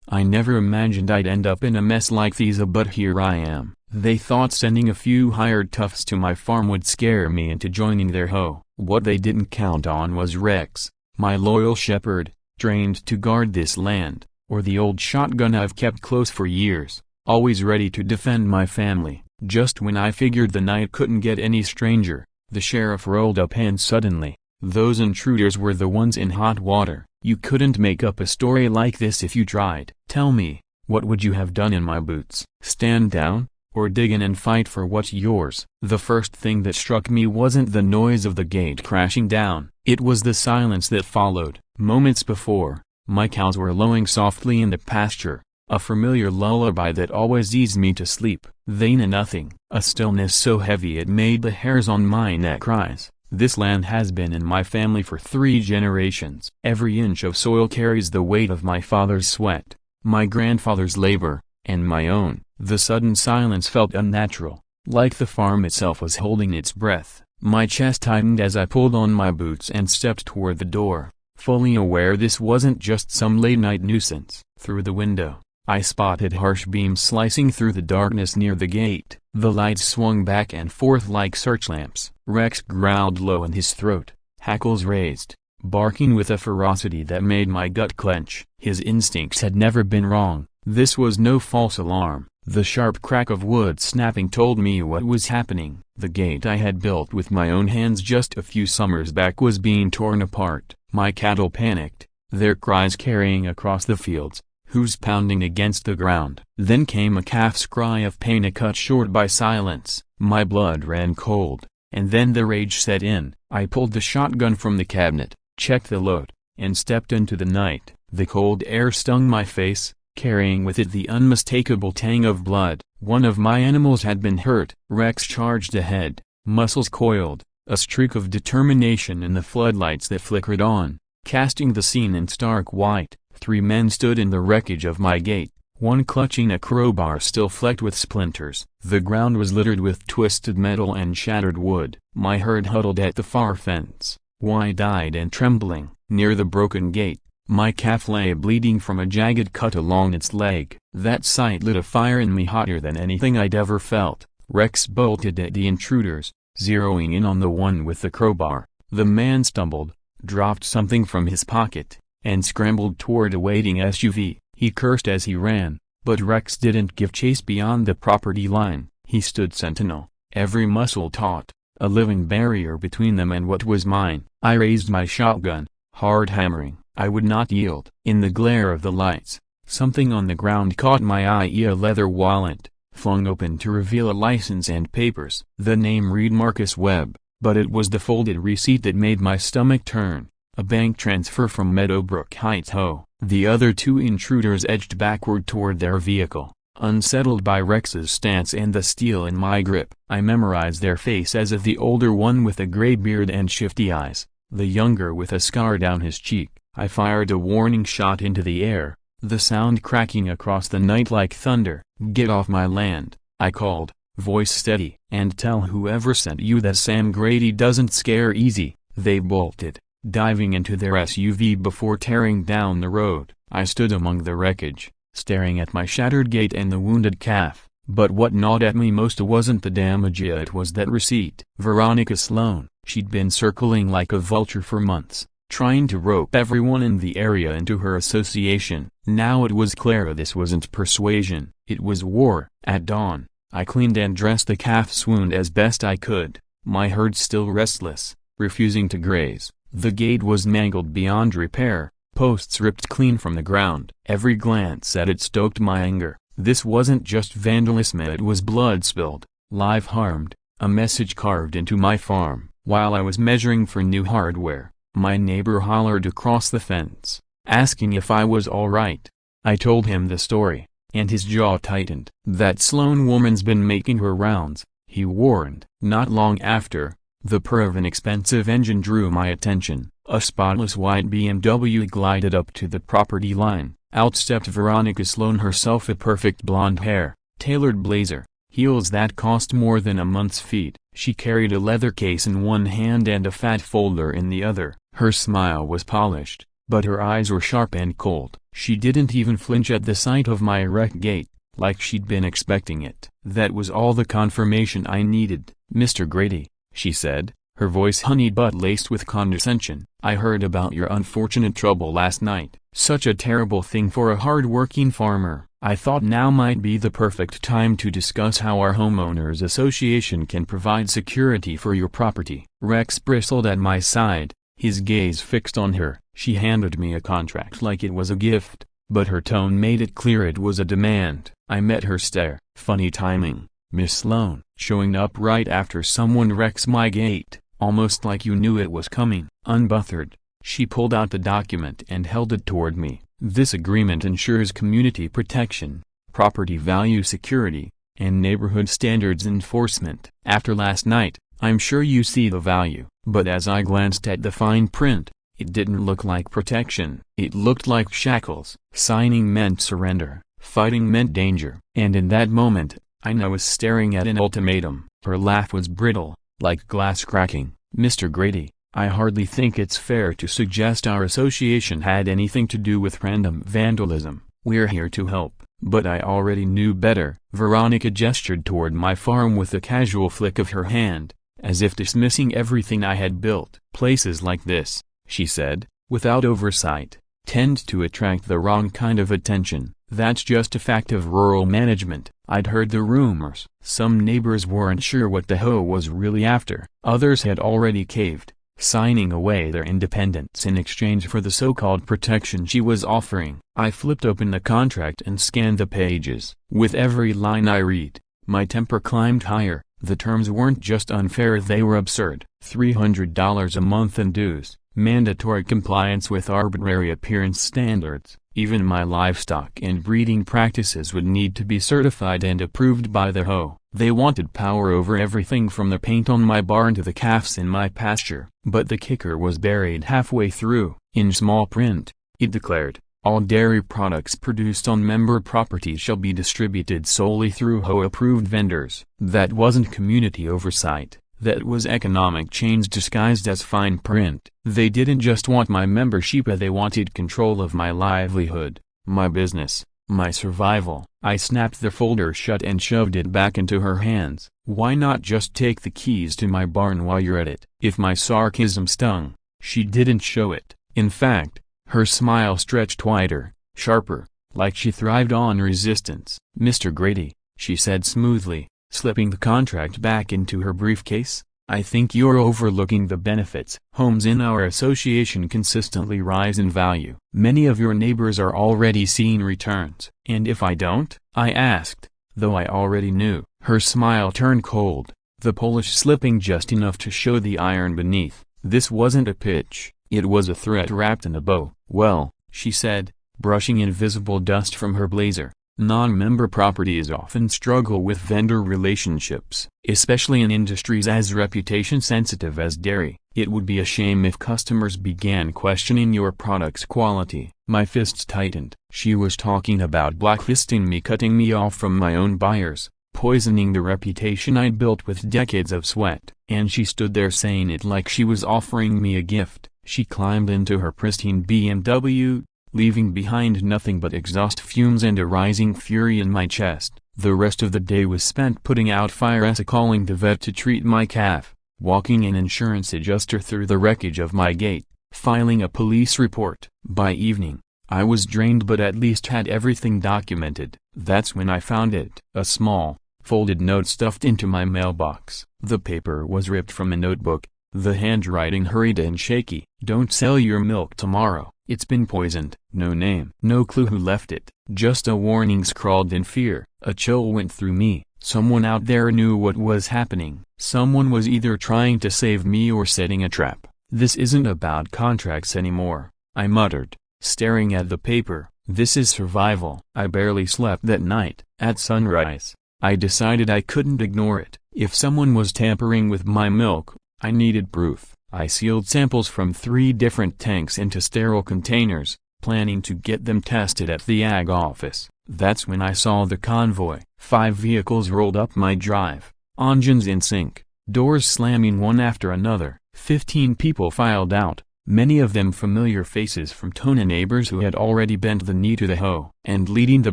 I never imagined I'd end up in a mess like these, but here I am. They thought sending a few hired toughs to my farm would scare me into joining their HOA. What they didn't count on was Rex, my loyal shepherd, trained to guard this land, or the old shotgun I've kept close for years, always ready to defend my family. Just when I figured the night couldn't get any stranger, the sheriff rolled up, and suddenly, those intruders were the ones in hot water. You couldn't make up a story like this if you tried. Tell me, what would you have done in my boots? Stand down, or dig in and fight for what's yours? The first thing that struck me wasn't the noise of the gate crashing down. It was the silence that followed. Moments before, my cows were lowing softly in the pasture, a familiar lullaby that always eased me to sleep. Then nothing, a stillness so heavy it made the hairs on my neck rise. This land has been in my family for 3 generations. Every inch of soil carries the weight of my father's sweat, my grandfather's labor, and my own. The sudden silence felt unnatural, like the farm itself was holding its breath. My chest tightened as I pulled on my boots and stepped toward the door, fully aware this wasn't just some late-night nuisance. Through the window, I spotted harsh beams slicing through the darkness near the gate. The lights swung back and forth like searchlamps. Rex growled low in his throat, hackles raised, barking with a ferocity that made my gut clench. His instincts had never been wrong. This was no false alarm. The sharp crack of wood snapping told me what was happening. The gate I had built with my own hands just a few summers back was being torn apart. My cattle panicked, their cries carrying across the fields, hooves pounding against the ground. Then came a calf's cry of pain, cut short by silence. My blood ran cold, and then the rage set in. I pulled the shotgun from the cabinet, checked the load, and stepped into the night. The cold air stung my face, carrying with it the unmistakable tang of blood. One of my animals had been hurt. Rex charged ahead, muscles coiled, a streak of determination in the floodlights that flickered on, casting the scene in stark white. 3 men stood in the wreckage of my gate, one clutching a crowbar still flecked with splinters. The ground was littered with twisted metal and shattered wood. My herd huddled at the far fence, wide-eyed and trembling. Near the broken gate, my calf lay bleeding from a jagged cut along its leg. That sight lit a fire in me hotter than anything I'd ever felt. Rex bolted at the intruders, zeroing in on the one with the crowbar. The man stumbled, dropped something from his pocket, and scrambled toward a waiting SUV. He cursed as he ran, but Rex didn't give chase beyond the property line. He stood sentinel, every muscle taut, a living barrier between them and what was mine. I raised my shotgun, hard hammering. I would not yield. In the glare of the lights, something on the ground caught my eye, a leather wallet, flung open to reveal a license and papers. The name read Marcus Webb, but it was the folded receipt that made my stomach turn. A bank transfer from Meadowbrook Heights HOA. The other 2 intruders edged backward toward their vehicle, unsettled by Rex's stance and the steel in my grip. I memorized their face as of the older one with a gray beard and shifty eyes, the younger with a scar down his cheek. I fired a warning shot into the air, the sound cracking across the night like thunder. "Get off my land," I called, voice steady. "And tell whoever sent you that Sam Grady doesn't scare easy." They bolted, diving into their SUV before tearing down the road. I stood among the wreckage, staring at my shattered gate and the wounded calf. But what gnawed at me most wasn't the damage, it was that receipt. Veronica Sloan. She'd been circling like a vulture for months, trying to rope everyone in the area into her association. Now it was clear this wasn't persuasion, it was war. At dawn, I cleaned and dressed the calf's wound as best I could, my herd still restless, refusing to graze. The gate was mangled beyond repair, posts ripped clean from the ground. Every glance at it stoked my anger. This wasn't just vandalism, it was blood spilled, life harmed, a message carved into my farm. While I was measuring for new hardware, my neighbor hollered across the fence, asking if I was alright. I told him the story, and his jaw tightened. "That Sloan woman's been making her rounds," he warned. Not long after, the purr of an expensive engine drew my attention. A spotless white BMW glided up to the property line. Out stepped Veronica Sloan herself, a perfect blonde hair, tailored blazer, heels that cost more than a month's feet. She carried a leather case in one hand and a fat folder in the other. Her smile was polished, but her eyes were sharp and cold. She didn't even flinch at the sight of my erect gait, like she'd been expecting it. That was all the confirmation I needed. "Mr. Grady," she said, her voice honeyed but laced with condescension, "I heard about your unfortunate trouble last night. Such a terrible thing for a hard-working farmer. I thought now might be the perfect time to discuss how our homeowners association can provide security for your property." Rex bristled at my side, his gaze fixed on her. She handed me a contract like it was a gift, but her tone made it clear it was a demand. I met her stare. "Funny timing, Miss Sloane. Showing up right after someone wrecks my gate, almost like you knew it was coming." Unbothered, she pulled out the document and held it toward me. "This agreement ensures community protection, property value security, and neighborhood standards enforcement. After last night, I'm sure you see the value." But as I glanced at the fine print, it didn't look like protection. It looked like shackles. Signing meant surrender, fighting meant danger. And in that moment, I was staring at an ultimatum. Her laugh was brittle, like glass cracking. "Mr. Grady, I hardly think it's fair to suggest our association had anything to do with random vandalism. We're here to help." But I already knew better. Veronica gestured toward my farm with a casual flick of her hand, as if dismissing everything I had built. "Places like this," she said, without oversight, "tend to attract the wrong kind of attention. That's just a fact of rural management." I'd heard the rumors. Some neighbors weren't sure what the HOA was really after. Others had already caved, signing away their independence in exchange for the so-called protection she was offering. I flipped open the contract and scanned the pages. With every line I read, my temper climbed higher. The terms weren't just unfair, they were absurd. $300 a month in dues, mandatory compliance with arbitrary appearance standards. Even my livestock and breeding practices would need to be certified and approved by the HOA. They wanted power over everything from the paint on my barn to the calves in my pasture. But the kicker was buried halfway through. In small print, it declared, "All dairy products produced on member property shall be distributed solely through HOA-approved vendors." That wasn't community oversight. That was economic change disguised as fine print. They didn't just want my membership, they wanted control of my livelihood, my business, my survival. I snapped the folder shut and shoved it back into her hands. "Why not just take the keys to my barn while you're at it?" If my sarcasm stung, she didn't show it. In fact, her smile stretched wider, sharper, like she thrived on resistance. "Mr. Grady," she said smoothly, slipping the contract back into her briefcase, "I think you're overlooking the benefits. Homes in our association consistently rise in value. Many of your neighbors are already seeing returns." "And if I don't?" I asked, though I already knew. Her smile turned cold, the polish slipping just enough to show the iron beneath. This wasn't a pitch, it was a threat wrapped in a bow. "Well," she said, brushing invisible dust from her blazer, "non-member properties often struggle with vendor relationships, especially in industries as reputation-sensitive as dairy. It would be a shame if customers began questioning your product's quality." My fists tightened. She was talking about blacklisting me, cutting me off from my own buyers, poisoning the reputation I'd built with decades of sweat. And she stood there saying it like she was offering me a gift. She climbed into her pristine BMW, leaving behind nothing but exhaust fumes and a rising fury in my chest. The rest of the day was spent putting out fires, calling the vet to treat my calf, walking an insurance adjuster through the wreckage of my gate, filing a police report. By evening, I was drained but at least had everything documented. That's when I found it. A small, folded note stuffed into my mailbox. The paper was ripped from a notebook, the handwriting hurried and shaky. "Don't sell your milk tomorrow. It's been poisoned." No name. No clue who left it. Just a warning scrawled in fear. A chill went through me. Someone out there knew what was happening. Someone was either trying to save me or setting a trap. "This isn't about contracts anymore," I muttered, staring at the paper. "This is survival." I barely slept that night. At sunrise, I decided I couldn't ignore it. If someone was tampering with my milk, I needed proof. I sealed samples from 3 different tanks into sterile containers, planning to get them tested at the ag office. That's when I saw the convoy. 5 vehicles rolled up my drive, engines in sync, doors slamming one after another. 15 people filed out, many of them familiar faces from Tona neighbors who had already bent the knee to the hoe. And leading the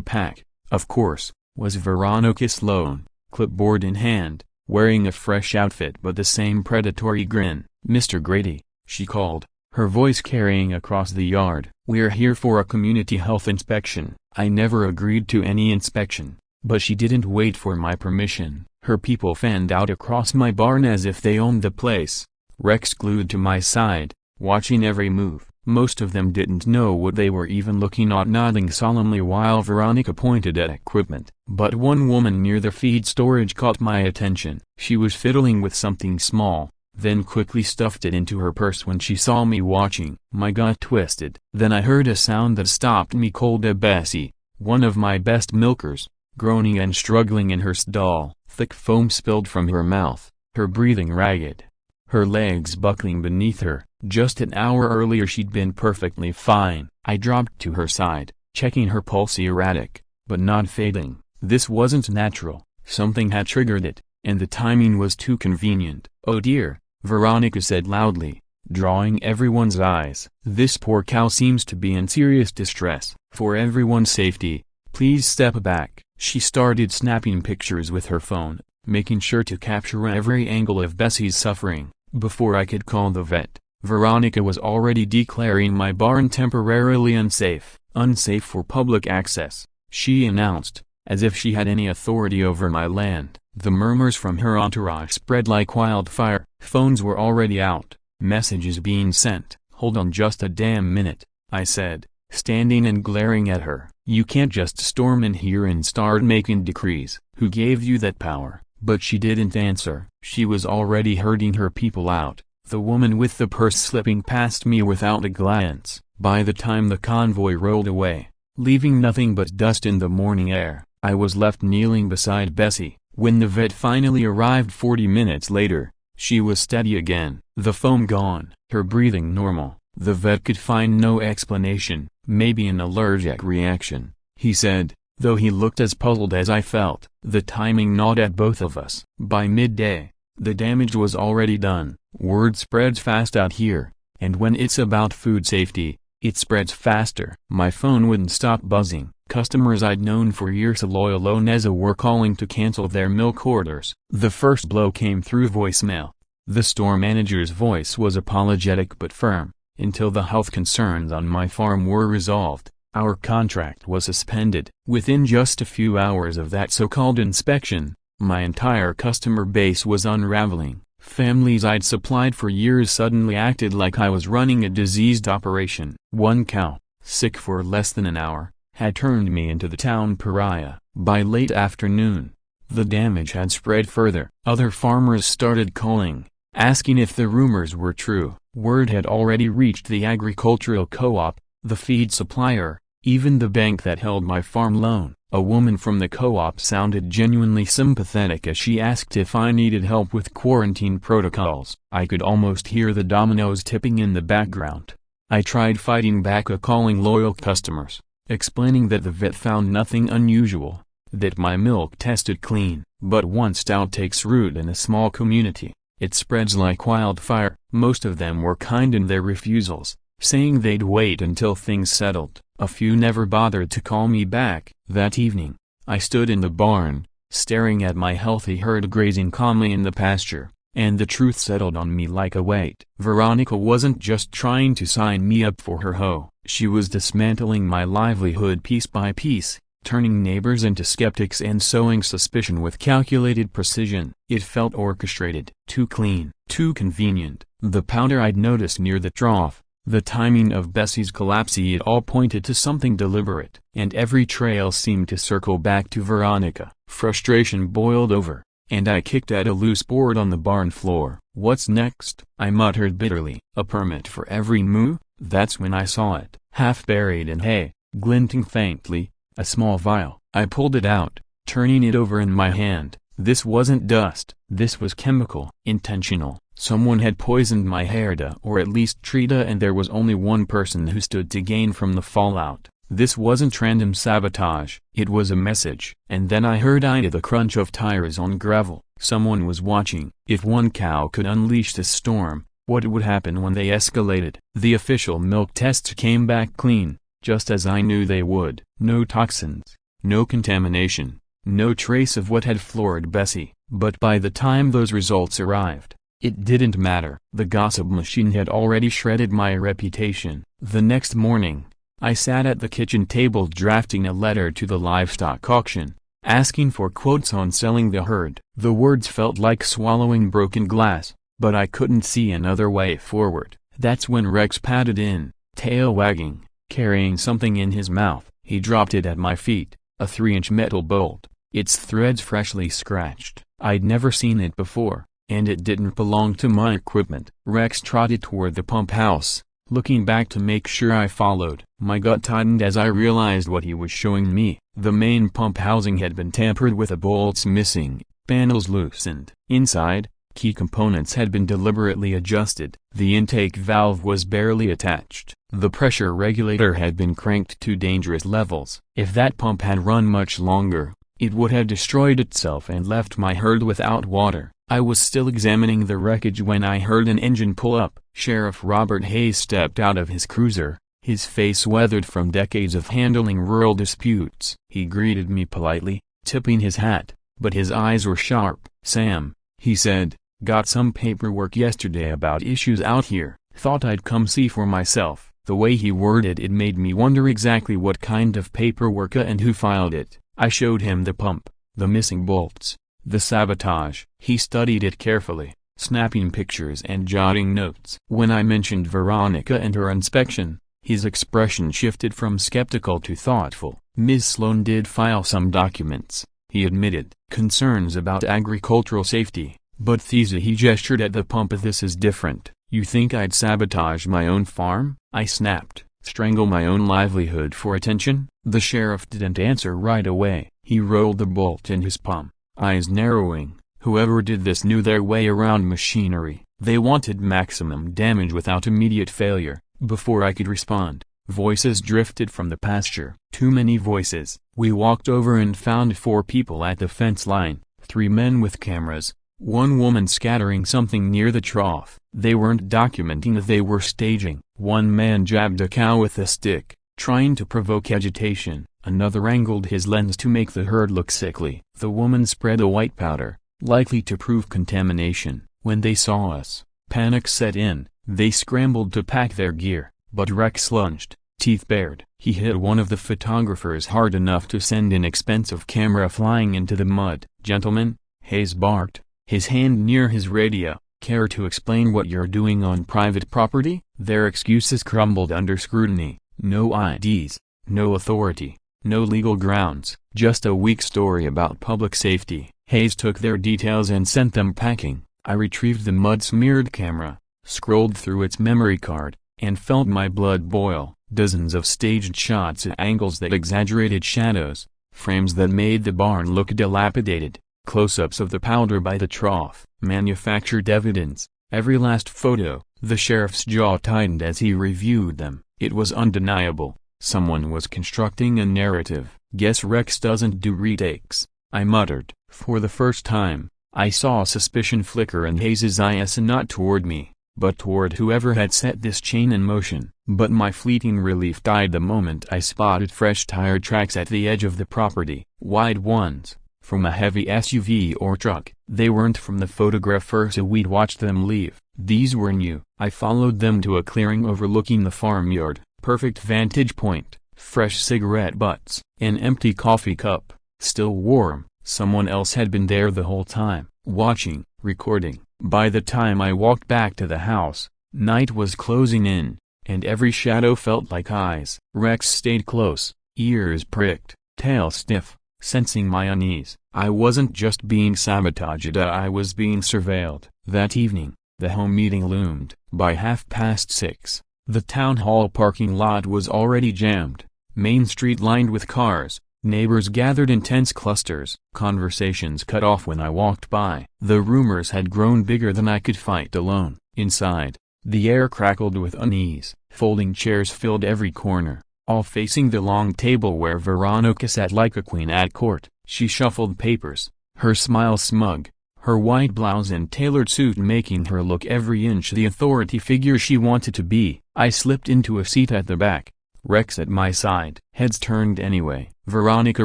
pack, of course, was Veronica Sloane, clipboard in hand, wearing a fresh outfit but the same predatory grin. "Mr. Grady," she called, her voice carrying across the yard. "We're here for a community health inspection." I never agreed to any inspection, but she didn't wait for my permission. Her people fanned out across my barn as if they owned the place. Rex glued to my side, watching every move. Most of them didn't know what they were even looking at, nodding solemnly while Veronica pointed at equipment. But one woman near the feed storage caught my attention. She was fiddling with something small, then quickly stuffed it into her purse when she saw me watching. My gut twisted. Then I heard a sound that stopped me cold. Bessie, one of my best milkers, groaning and struggling in her stall. Thick foam spilled from her mouth, her breathing ragged, her legs buckling beneath her. Just an hour earlier she'd been perfectly fine. I dropped to her side, checking her pulse, erratic, but not fading. This wasn't natural. Something had triggered it, and the timing was too convenient. "Oh dear," Veronica said loudly, drawing everyone's eyes. "This poor cow seems to be in serious distress. For everyone's safety, please step back." She started snapping pictures with her phone, making sure to capture every angle of Bessie's suffering. Before I could call the vet, Veronica was already declaring my barn temporarily unsafe. "Unsafe for public access," she announced, as if she had any authority over my land. The murmurs from her entourage spread like wildfire. Phones were already out, messages being sent. "Hold on just a damn minute," I said, standing and glaring at her. "You can't just storm in here and start making decrees. Who gave you that power?" But she didn't answer. She was already herding her people out, the woman with the purse slipping past me without a glance. By the time the convoy rolled away, leaving nothing but dust in the morning air, I was left kneeling beside Bessie. When the vet finally arrived 40 minutes later, she was steady again, the foam gone, her breathing normal. The vet could find no explanation. "Maybe an allergic reaction," he said, though he looked as puzzled as I felt. The timing gnawed at both of us. By midday, the damage was already done. Word spreads fast out here, and when it's about food safety, it spreads faster. My phone wouldn't stop buzzing. Customers I'd known for years, loyal Oneza, were calling to cancel their milk orders. The first blow came through voicemail. The store manager's voice was apologetic but firm. "Until the health concerns on my farm were resolved, our contract was suspended." Within just a few hours of that so-called inspection, my entire customer base was unraveling. Families I'd supplied for years suddenly acted like I was running a diseased operation. One cow, sick for less than an hour, had turned me into the town pariah. By late afternoon, the damage had spread further. Other farmers started calling, asking if the rumors were true. Word had already reached the agricultural co-op, the feed supplier, even the bank that held my farm loan. A woman from the co-op sounded genuinely sympathetic as she asked if I needed help with quarantine protocols. I could almost hear the dominoes tipping in the background. I tried fighting back, calling loyal customers, explaining that the vet found nothing unusual, that my milk tested clean. But once doubt takes root in a small community, it spreads like wildfire. Most of them were kind in their refusals, saying they'd wait until things settled. A few never bothered to call me back. That evening, I stood in the barn, staring at my healthy herd grazing calmly in the pasture, and the truth settled on me like a weight. Veronica wasn't just trying to sign me up for her hoe. She was dismantling my livelihood piece by piece, turning neighbors into skeptics and sowing suspicion with calculated precision. It felt orchestrated, too clean, too convenient. The powder I'd noticed near the trough, the timing of Bessie's collapse, it all pointed to something deliberate. And every trail seemed to circle back to Veronica. Frustration boiled over, and I kicked at a loose board on the barn floor. "What's next?" I muttered bitterly. "A permit for every moo?" That's when I saw it, half buried in hay, glinting faintly, a small vial. I pulled it out, turning it over in my hand. This wasn't dust. This was chemical. Intentional. Someone had poisoned my herda, or at least Trita, and there was only one person who stood to gain from the fallout. This wasn't random sabotage. It was a message. And then I heard the crunch of tires on gravel. Someone was watching. If one cow could unleash this storm, What would happen when they escalated? The official milk tests came back clean, just as I knew they would. No toxins, no contamination, no trace of what had floored Bessie. But by the time those results arrived, it didn't matter. The gossip machine had already shredded my reputation. The next morning, I sat at the kitchen table drafting a letter to the livestock auction, asking for quotes on selling the herd. The words felt like swallowing broken glass, but I couldn't see another way forward. That's when Rex padded in, tail wagging, carrying something in his mouth. He dropped it at my feet, a 3-inch metal bolt, its threads freshly scratched. I'd never seen it before, and it didn't belong to my equipment. Rex trotted toward the pump house, looking back to make sure I followed. My gut tightened as I realized what he was showing me. The main pump housing had been tampered with, the bolts missing, panels loosened. Inside, key components had been deliberately adjusted. The intake valve was barely attached. The pressure regulator had been cranked to dangerous levels. If that pump had run much longer, it would have destroyed itself and left my herd without water. I was still examining the wreckage when I heard an engine pull up. Sheriff Robert Hayes stepped out of his cruiser, his face weathered from decades of handling rural disputes. He greeted me politely, tipping his hat, but his eyes were sharp. "Sam," he said, "got some paperwork yesterday about issues out here. Thought I'd come see for myself." The way he worded it made me wonder exactly what kind of paperwork and who filed it. I showed him the pump, the missing bolts, the sabotage. He studied it carefully, snapping pictures and jotting notes. When I mentioned Veronica and her inspection, his expression shifted from skeptical to thoughtful. "Ms. Sloan did file some documents," he admitted. "Concerns about agricultural safety, but Thesa," he gestured at the pump, "this is different. You think I'd sabotage my own farm?" I snapped. "Strangle my own livelihood for attention?" The sheriff didn't answer right away. He rolled the bolt in his palm, eyes narrowing. Whoever did this knew their way around machinery. They wanted maximum damage without immediate failure. Before I could respond, voices drifted from the pasture. Too many voices. We walked over and found 4 people at the fence line, 3 men with cameras, 1 woman scattering something near the trough. They weren't documenting, they were staging. 1 man jabbed a cow with a stick, trying to provoke agitation. Another angled his lens to make the herd look sickly. The woman spread a white powder, likely to prove contamination. When they saw us, panic set in. They scrambled to pack their gear, but Rex lunged, teeth bared. He hit one of the photographers hard enough to send an expensive camera flying into the mud. "Gentlemen," Hayes barked, his hand near his radio, "care to explain what you're doing on private property?" Their excuses crumbled under scrutiny. No IDs, no authority, no legal grounds, just a weak story about public safety. Hayes took their details and sent them packing. I retrieved the mud-smeared camera, scrolled through its memory card, and felt my blood boil. Dozens of staged shots at angles that exaggerated shadows, frames that made the barn look dilapidated, close-ups of the powder by the trough, manufactured evidence, every last photo. The sheriff's jaw tightened as he reviewed them. It was undeniable. Someone was constructing a narrative. "Guess Rex doesn't do retakes," I muttered. For the first time, I saw suspicion flicker in Hayes's eyes, not toward me, but toward whoever had set this chain in motion. But my fleeting relief died the moment I spotted fresh tire tracks at the edge of the property. Wide ones, from a heavy SUV or truck. They weren't from the photographers we'd watched them leave. These were new. I followed them to a clearing overlooking the farmyard. Perfect vantage point, fresh cigarette butts, an empty coffee cup, still warm. Someone else had been there the whole time, watching, recording. By the time I walked back to the house, night was closing in, and every shadow felt like eyes. Rex stayed close, ears pricked, tail stiff, sensing my unease. I wasn't just being sabotaged, I was being surveilled. That evening, the home meeting loomed. By 6:30, the town hall parking lot was already jammed, Main Street lined with cars. Neighbors gathered in tense clusters. Conversations cut off when I walked by. The rumors had grown bigger than I could fight alone. Inside, the air crackled with unease. Folding chairs filled every corner, all facing the long table where Veronica sat like a queen at court. She shuffled papers, her smile smug, her white blouse and tailored suit making her look every inch the authority figure she wanted to be. I slipped into a seat at the back, Rex at my side. Heads turned anyway. Veronica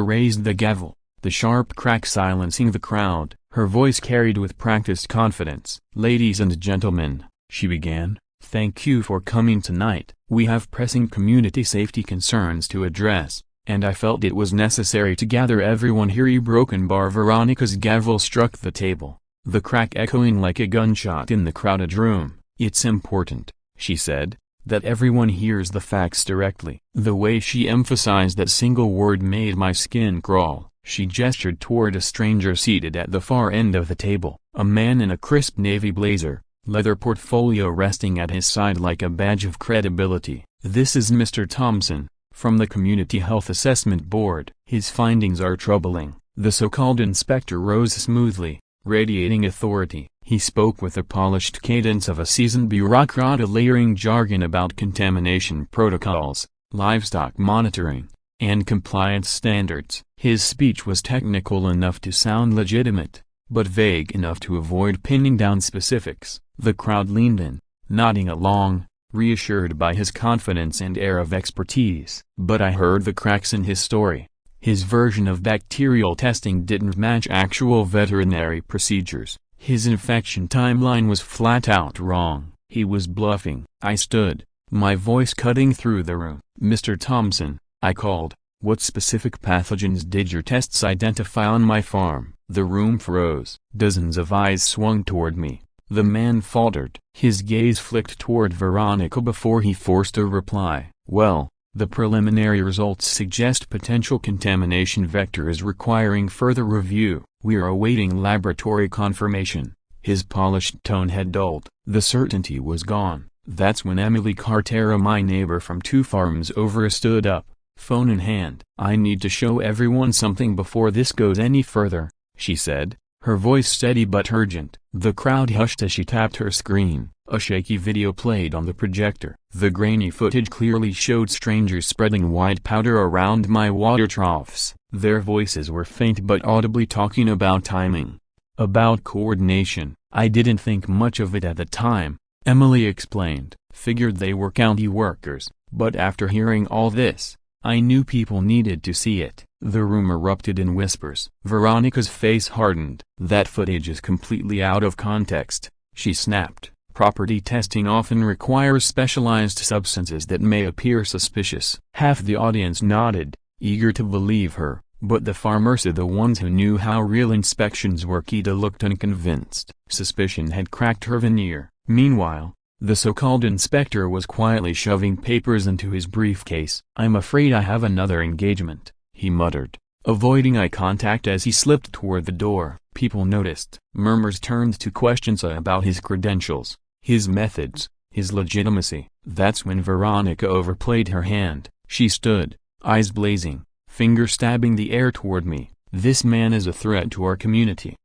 raised the gavel, the sharp crack silencing the crowd. Her voice carried with practiced confidence. "Ladies and gentlemen," she began, "thank you for coming tonight. We have pressing community safety concerns to address, and I felt it was necessary to gather everyone here." Broken bar. Veronica's gavel struck the table, the crack echoing like a gunshot in the crowded room. "It's important," she said, "that everyone hears the facts directly." The way she emphasized that single word made my skin crawl. She gestured toward a stranger seated at the far end of the table, a man in a crisp navy blazer, leather portfolio resting at his side like a badge of credibility. "This is Mr. Thompson, from the Community Health Assessment Board. His findings are troubling." The so-called inspector rose smoothly, radiating authority. He spoke with the polished cadence of a seasoned bureaucrat, layering jargon about contamination protocols, livestock monitoring, and compliance standards. His speech was technical enough to sound legitimate, but vague enough to avoid pinning down specifics. The crowd leaned in, nodding along, reassured by his confidence and air of expertise. But I heard the cracks in his story. His version of bacterial testing didn't match actual veterinary procedures. His infection timeline was flat out wrong. He was bluffing. I stood, my voice cutting through the room. "Mr. Thompson," I called, "what specific pathogens did your tests identify on my farm?" The room froze. Dozens of eyes swung toward me. The man faltered. His gaze flicked toward Veronica before he forced a reply. "Well, the preliminary results suggest potential contamination vectors requiring further review. We are awaiting laboratory confirmation." His polished tone had dulled. The certainty was gone. That's when Emily Cartera, my neighbor from 2 farms over, stood up, phone in hand. "I need to show everyone something before this goes any further," she said, her voice steady but urgent. The crowd hushed as she tapped her screen. A shaky video played on the projector. The grainy footage clearly showed strangers spreading white powder around my water troughs. Their voices were faint but audibly talking about timing, about coordination. "I didn't think much of it at the time," Emily explained. "Figured they were county workers, but after hearing all this, I knew people needed to see it." The room erupted in whispers. Veronica's face hardened. "That footage is completely out of context," she snapped. "Property testing often requires specialized substances that may appear suspicious." Half the audience nodded, eager to believe her, but the farmers, the ones who knew how real inspections worked, looked unconvinced. Suspicion had cracked her veneer. Meanwhile, the so-called inspector was quietly shoving papers into his briefcase. "I'm afraid I have another engagement," he muttered, avoiding eye contact as he slipped toward the door. People noticed. Murmurs turned to questions about his credentials, his methods, his legitimacy. That's when Veronica overplayed her hand. She stood, eyes blazing, finger stabbing the air toward me. "This man is a threat to our community,"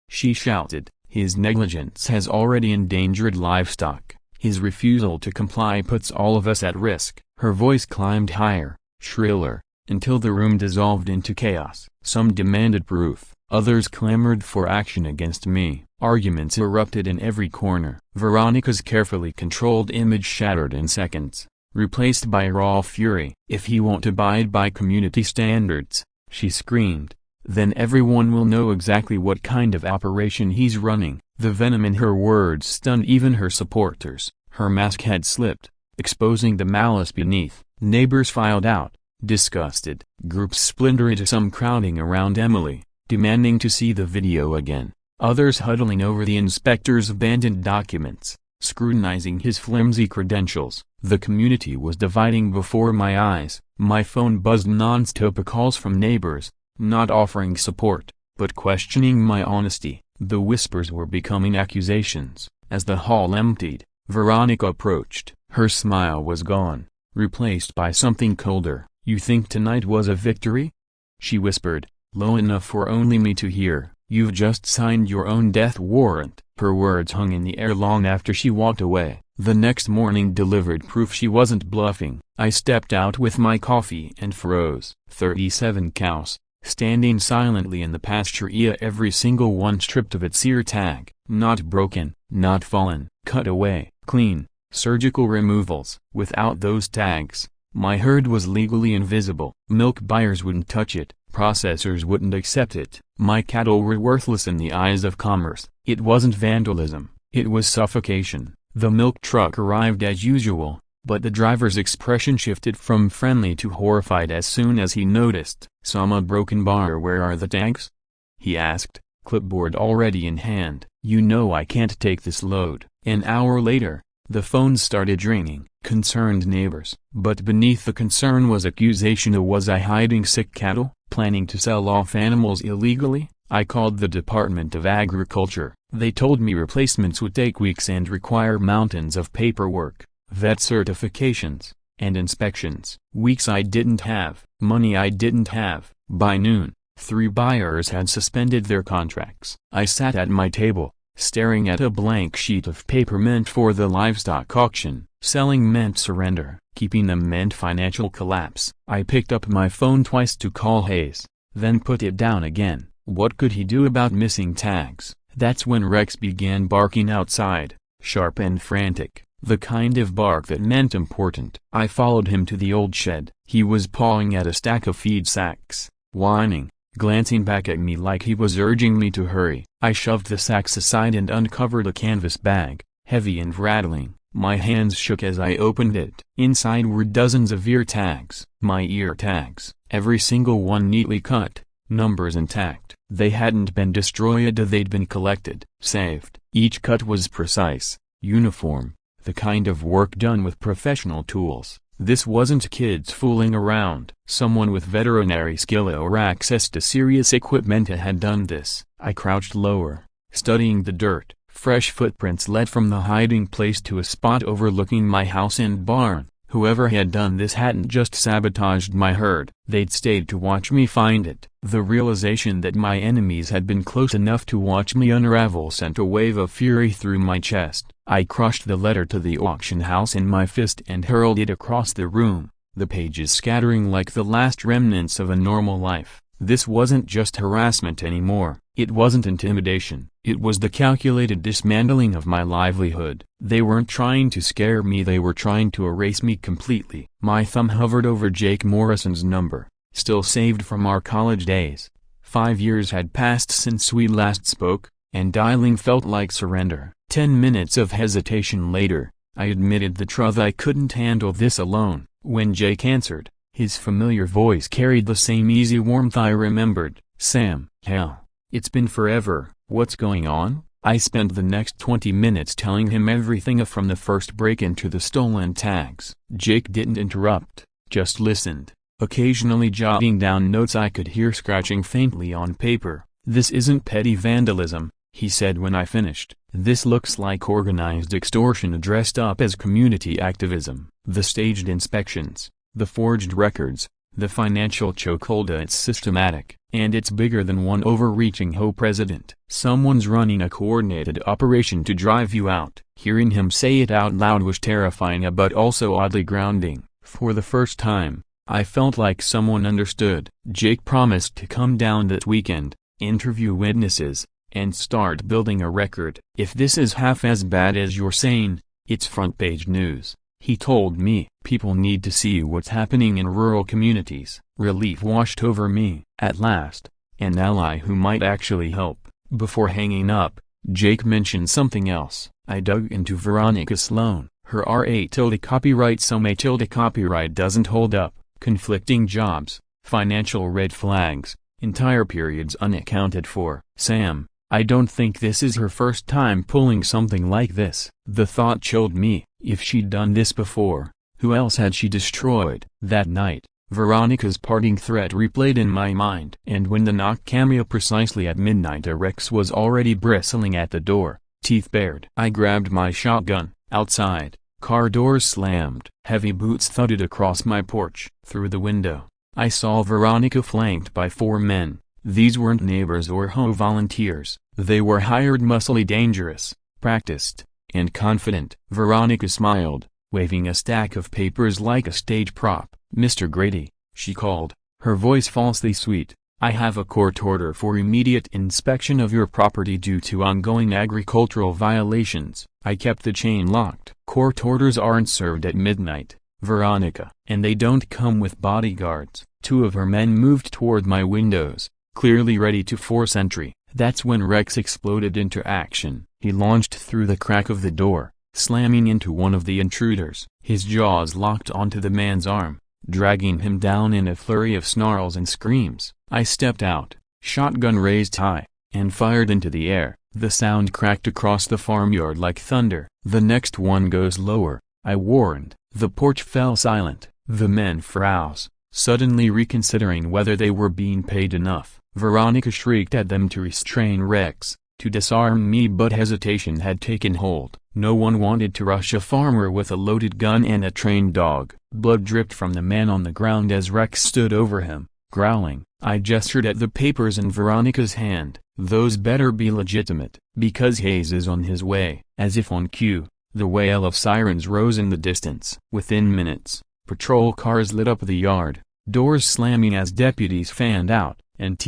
she shouted. "His negligence has already endangered livestock. His refusal to comply puts all of us at risk." Her voice climbed higher, shriller, until the room dissolved into chaos. Some demanded proof, others clamored for action against me. Arguments erupted in every corner. Veronica's carefully controlled image shattered in seconds, replaced by raw fury. "If he won't abide by community standards," she screamed, "then everyone will know exactly what kind of operation he's running." The venom in her words stunned even her supporters. Her mask had slipped, exposing the malice beneath. Neighbors filed out, disgusted. Groups splintered, some crowding around Emily, demanding to see the video again. Others huddling over the inspector's abandoned documents, scrutinizing his flimsy credentials. The community was dividing before my eyes. My phone buzzed non-stop, calls from neighbors, not offering support, but questioning my honesty. The whispers were becoming accusations. As the hall emptied, Veronica approached. Her smile was gone, replaced by something colder. "You think tonight was a victory?" she whispered, low enough for only me to hear. "You've just signed your own death warrant." Her words hung in the air long after she walked away. The next morning delivered proof she wasn't bluffing. I stepped out with my coffee and froze. 37 cows, standing silently in the pasture, every single one stripped of its ear tag, not broken, not fallen, cut away, clean, surgical removals. Without those tags, my herd was legally invisible. Milk buyers wouldn't touch it, processors wouldn't accept it. My cattle were worthless in the eyes of commerce. It wasn't vandalism, it was suffocation. The milk truck arrived as usual, but the driver's expression shifted from friendly to horrified as soon as he noticed. "Some broken bar, where are the tags?" he asked, clipboard already in hand. "You know I can't take this load." An hour later, the phone started ringing. Concerned neighbors. But beneath the concern was accusation. Was I hiding sick cattle, planning to sell off animals illegally? I called the Department of Agriculture. They told me replacements would take weeks and require mountains of paperwork, vet certifications, and inspections. Weeks I didn't have, money I didn't have. By noon, 3 buyers had suspended their contracts. I sat at my table, staring at a blank sheet of paper meant for the livestock auction. Selling meant surrender, keeping them meant financial collapse. I picked up my phone twice to call Hayes, then put it down again. What could he do about missing tags? That's when Rex began barking outside, sharp and frantic, the kind of bark that meant important. I followed him to the old shed. He was pawing at a stack of feed sacks, whining, glancing back at me like he was urging me to hurry. I shoved the sacks aside and uncovered a canvas bag, heavy and rattling. My hands shook as I opened it. Inside were dozens of ear tags. My ear tags, every single one neatly cut, numbers intact. They hadn't been destroyed, they'd been collected, saved. Each cut was precise, uniform, the kind of work done with professional tools. This wasn't kids fooling around. Someone with veterinary skill or access to serious equipment had done this. I crouched lower, studying the dirt. Fresh footprints led from the hiding place to a spot overlooking my house and barn. Whoever had done this hadn't just sabotaged my herd, they'd stayed to watch me find it. The realization that my enemies had been close enough to watch me unravel sent a wave of fury through my chest. I crushed the letter to the auction house in my fist and hurled it across the room, the pages scattering like the last remnants of a normal life. This wasn't just harassment anymore. It wasn't intimidation. It was the calculated dismantling of my livelihood. They weren't trying to scare me, they were trying to erase me completely. My thumb hovered over Jake Morrison's number, still saved from our college days. 5 years had passed since we last spoke, and dialing felt like surrender. 10 minutes of hesitation later, I admitted the truth: I couldn't handle this alone. When Jake answered, his familiar voice carried the same easy warmth I remembered. "Sam, hell, it's been forever, what's going on?" I spent the next 20 minutes telling him everything from the first break-in to the stolen tags. Jake didn't interrupt, just listened, occasionally jotting down notes I could hear scratching faintly on paper. "This isn't petty vandalism," he said when I finished. "This looks like organized extortion dressed up as community activism. The staged inspections, the forged records, the financial chokehold, it's systematic, and it's bigger than one overreaching HOA president. Someone's running a coordinated operation to drive you out." Hearing him say it out loud was terrifying but also oddly grounding. For the first time, I felt like someone understood. Jake promised to come down that weekend, interview witnesses, and start building a record. "If this is half as bad as you're saying, it's front-page news," he told me. "People need to see what's happening in rural communities." Relief washed over me. At last, an ally who might actually help. Before hanging up, Jake mentioned something else. I dug into Veronica Sloan. Her R.A. copyright. Some A. copyright doesn't hold up. Conflicting jobs, financial red flags, entire periods unaccounted for. "Sam, I don't think this is her first time pulling something like this." The thought chilled me. If she'd done this before, who else had she destroyed? That night, Veronica's parting threat replayed in my mind. And when the knock came precisely at midnight, Rex was already bristling at the door, teeth bared. I grabbed my shotgun. Outside, car doors slammed. Heavy boots thudded across my porch. Through the window, I saw Veronica flanked by 4 men. These weren't neighbors or HOA volunteers. They were hired, muscly, dangerous, practiced, and confident. Veronica smiled, waving a stack of papers like a stage prop. "Mr. Grady," she called, her voice falsely sweet. I have a court order for immediate inspection of your property due to ongoing agricultural violations. I kept the chain locked. Court orders aren't served at midnight, Veronica. And they don't come with bodyguards. Two of her men moved toward my windows, clearly ready to force entry. That's when Rex exploded into action. He launched through the crack of the door, slamming into one of the intruders. His jaws locked onto the man's arm, dragging him down in a flurry of snarls and screams. I stepped out, shotgun raised high, and fired into the air. The sound cracked across the farmyard like thunder. The next one goes lower, I warned. The porch fell silent. The men froze, suddenly reconsidering whether they were being paid enough. Veronica shrieked at them to restrain Rex, to disarm me, but hesitation had taken hold. No one wanted to rush a farmer with a loaded gun and a trained dog. Blood dripped from the man on the ground as Rex stood over him, growling. I gestured at the papers in Veronica's hand. Those better be legitimate, because Hayes is on his way. As if on cue, the wail of sirens rose in the distance. Within minutes, patrol cars lit up the yard, doors slamming as deputies fanned out, and